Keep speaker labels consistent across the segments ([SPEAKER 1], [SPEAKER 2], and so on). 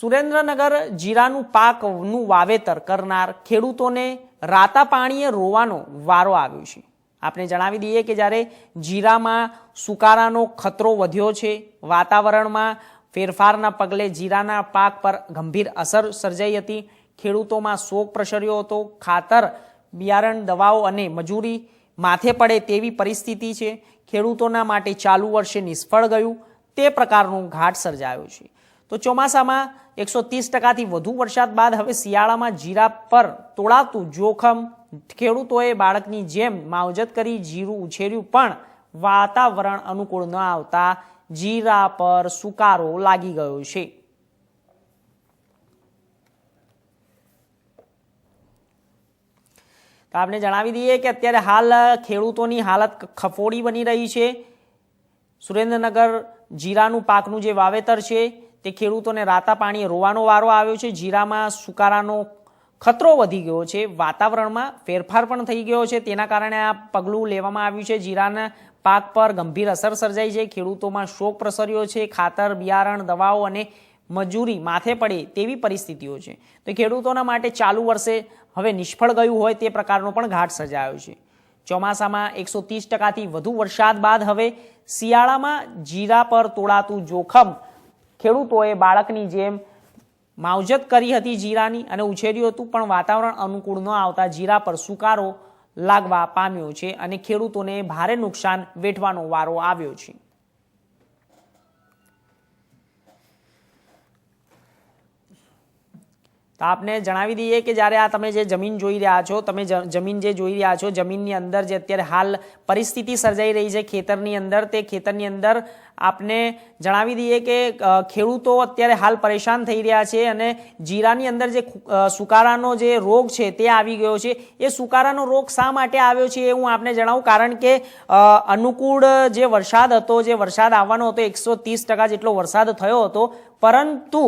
[SPEAKER 1] સુરેન્દ્રનગર જીરાનું પાકનું વાવેતર કરનાર ખેડૂતોને રાતા પાણીએ રોવાનો વારો આવ્યો છે। આપણે જણાવી દઈએ કે જ્યારે જીરામાં સુકારાનો ખતરો વધ્યો છે, વાતાવરણમાં ફેરફારના પગલે જીરાના પાક પર ગંભીર અસર સર્જાઈ હતી। ખેડૂતોમાં શોક પ્રસર્યો હતો। ખાતર, બિયારણ, દવાઓ અને મજૂરી માથે પડે તેવી પરિસ્થિતિ છે। ખેડૂતોના માટે ચાલુ વર્ષે નિષ્ફળ ગયું તે પ્રકારનો ઘાટ સર્જાયો છે। તો ચોમાસામાં 130%થી વધુ વરસાદ બાદ હવે શિયાળામાં જીરા પર તોળાતું જોખમ, ખેડૂતોએ બાળકની જેમ માવજત કરી જીરું ઉછેર્યું, પણ વાતાવરણ અનુકૂળ ન આવતા જીરા પર સુકારો લાગી ગયો છે। તો આપણે જણાવી દઈએ કે અત્યારે હાલ ખેડૂતોની હાલત કફોડી બની રહી છે। સુરેન્દ્રનગર જીરાનું પાકનું જે વાવેતર છે તે ખેડૂતોને રાતા પાણીએ રોવાનો વારો આવ્યો છે। જીરામાં સુકારાનો ખતરો વધી ગયો છે, વાતાવરણમાં ફેરફાર પણ થઈ ગયો છે, તેના કારણે આ પગલું લેવામાં આવ્યું છે। જીરાના પાક પર ગંભીર અસર સર્જાઈ છે, ખેડૂતોમાં શોક પ્રસર્યો છે। ખાતર, બિયારણ, દવાઓ અને મજૂરી માથે પડે તેવી પરિસ્થિતિઓ છે। તો ખેડૂતોના માટે ચાલુ વર્ષે હવે નિષ્ફળ ગયું હોય તે પ્રકારનો પણ ઘાટ સર્જાયો છે। ચોમાસામાં 130%થી વધુ વરસાદ બાદ હવે શિયાળામાં જીરા પર તોળાતું જોખમ, ખેડૂતોએ બાળકની જેમ માવજત કરી હતી જીરાની અને ઉછેર્યું હતું, પણ વાતાવરણ અનુકૂળ ન આવતા જીરા પર સુકારો લાગવા પામ્યો છે અને ખેડૂતોને ભારે નુકસાન વેઠવાનો વારો આવ્યો છે। તો આપને જણાવી દઈએ કે જ્યારે આ તમે જે જમીન જોઈ રહ્યા છો, તમે જમીન જે જોઈ રહ્યા છો, જમીનની અંદર જે અત્યારે હાલ પરિસ્થિતિ સર્જાઈ રહી છે ખેતરની અંદર, તે ખેતરની અંદર આપને જણાવી દઈએ કે ખેડૂતો અત્યારે હાલ પરેશાન થઈ રહ્યા છે અને જીરાની અંદર જે સુકારાનો જે રોગ છે તે આવી ગયો છે। એ સુકારાનો રોગ શા માટે આવ્યો છે એ હું આપને જણાવું, કારણ કે અનુકૂળ જે વરસાદ હતો, જે વરસાદ આવવાનો હતો, 130% જેટલો વરસાદ થયો હતો, પરંતુ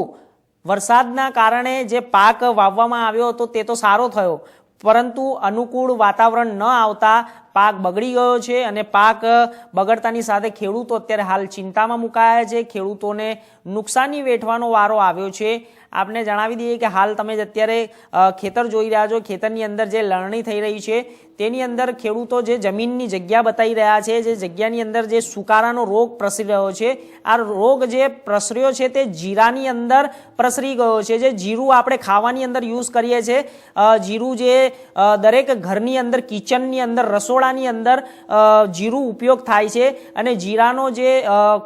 [SPEAKER 1] વરસાદના કારણે જે પાક વાવવામાં આવ્યો હતો તે તો સારો થયો, પરંતુ અનુકૂળ વાતાવરણ ન આવતા પાક બગડી ગયો છે અને પાક બગડતાની સાથે ખેડૂતો અત્યારે હાલ ચિંતામાં મુકાયા છે। ખેડૂતોને નુકસાની વેઠવાનો વારો આવ્યો છે। આપને જણાવી દઈએ કે હાલ તમે અત્યારે ખેતર જોઈ રહ્યા છો, ખેતરની અંદર જે લણણી થઈ રહી છે તેની અંદર ખેડૂતો જે જમીનની જગ્યા બતાવી રહ્યા છે, જે જગ્યાની અંદર જે સુકારાનો રોગ પ્રસરી રહ્યો છે, આ રોગ જે પ્રસર્યો છે તે જીરાની અંદર પ્રસરી ગયો છે। જે જીરું આપણે ખાવાની અંદર યુઝ કરીએ છીએ, જીરું જે દરેક ઘરની અંદર, કિચનની અંદર, રસોડાની અંદર જીરું ઉપયોગ થાય છે અને જીરાનો જે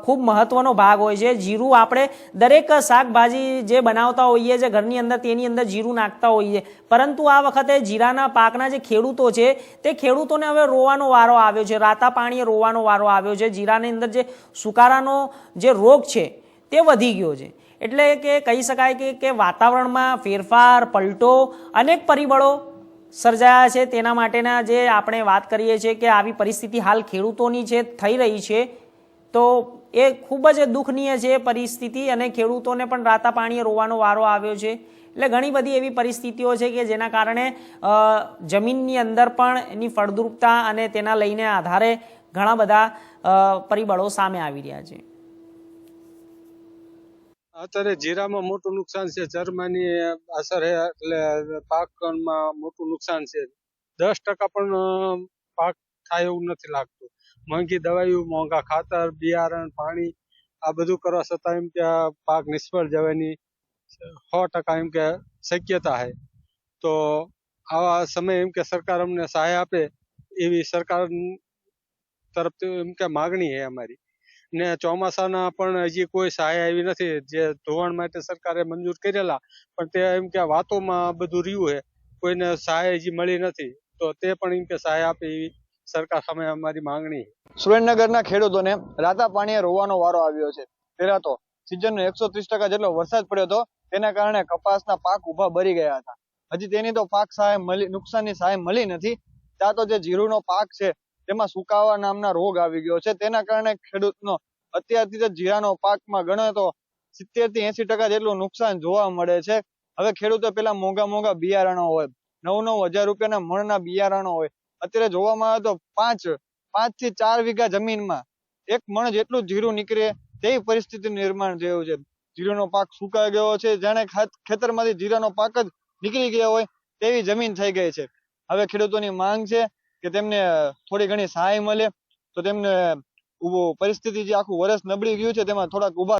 [SPEAKER 1] ખૂબ મહત્વનો ભાગ હોય છે। જીરું આપણે દરેક શાકભાજી જે બનાવતા હોઈએ છીએ ઘરની અંદર, તેની અંદર જીરું નાખતા હોઈએ, પરંતુ આ વખતે જીરાના પાકના જે ખેડૂતો છે તે ખેડૂતોને હવે રોવાનો વારો આવ્યો છે, રાતા પાણીએ રોવાનો વારો આવ્યો છે। જીરાની અંદર જે સુકારાનો જે રોગ છે તે વધી ગયો છે। એટલે કે કહી શકાય કે વાતાવરણમાં ફેરફાર, પલટો, અનેક પરિબળો સર્જાયા છે। તેના માટેના જે આપણે વાત કરીએ છીએ કે આવી પરિસ્થિતિ હાલ ખેડૂતોની જે થઈ રહી છે, તો એ ખૂબ જ દુઃખનીય છે પરિસ્થિતિ અને ખેડૂતોને પણ રાતા પાણીએ રોવાનો વારો આવ્યો છે। એટલે ઘણી બધી એવી પરિસ્થિતિઓ છે કે જેના કારણે જમીનની અંદર પણ એની ફળદ્રુપતા અને તેના લઈને આધારે ઘણા બધા પરિબળો સામે આવી રહ્યા છે।
[SPEAKER 2] અત્યારે જીરામાં મોટું નુકસાન છે, ચરમાની અસર છે, એટલે પાકમાં મોટું નુકસાન છે। 10% પણ પાક થાય એવું નથી લાગતું। મોંઘી દવાઈઓ, મોંઘા ખાતર, બિયારણ, પાણી આ બધું કરવા છતાં એમ કે પાક નિષ્ફળ જવાની 100% એમ કે શક્યતા છે। તો આવા સમય એમ કે સરકાર અમને સહાય આપે એવી સરકાર તરફથી એમ કે માગણી છે અમારી। ને ચોમાસાના પણ હજી કોઈ સહાય આવી નથી। જે ધોવાણ માટે સરકારે મંજૂર કરેલા, પણ તે એમ કે વાતોમાં બધું રહ્યું છે, કોઈને સહાય હજી મળી નથી। તો તે પણ એમ કે સહાય આપે એવી સરકાર સામે અમારી માંગણી છે।
[SPEAKER 3] સુરેન્દ્રનગરના ખેડૂતોને રાતા પાણીએ રોવાનો વારો આવ્યો છે। પહેલા તો સિઝનનો 130% જેટલો વરસાદ પડ્યો હતો, તેના કારણે કપાસના પાક ઉભા બરી ગયા હતા। હજી તેની તો પાક સહાય નુકસાનની સહાય મળી નથી। ત્યાં તો જે જીરુનો પાક છે તેમાં સુકાવા નામના રોગ આવી ગયો છે, તેના કારણે ખેડૂતનો અત્યારથી જ જીરાનો પાકમાં ગણો તો 70 થી 80% જેટલું નુકસાન જોવા મળે છે। હવે ખેડૂતો પેલા મોંઘા બિયારણો હોય, 9-9 હજાર રૂપિયાના મણના બિયારણો હોય, અત્યારે જોવામાં આવે તો 5 થી 4 વીઘા જમીનમાં 1 મણ જેટલું જીરું નીકળે તેવી પરિસ્થિતિનું નિર્માણ થયું છે। જીરાનો પાક સુકાઈ ગયો છે, જાણે ખેતરમાંથી જીરાનો પાક જ નીકળી ગયો હોય તેવી જમીન થઈ ગઈ છે. હવે ખેડૂતોની માંગ છે કે તેમને થોડી ઘણી સહાય મળે, તો તેમને પરિસ્થિતિ જે આખું વર્ષ નબળી ગયું છે તેમાં થોડાક ઉભા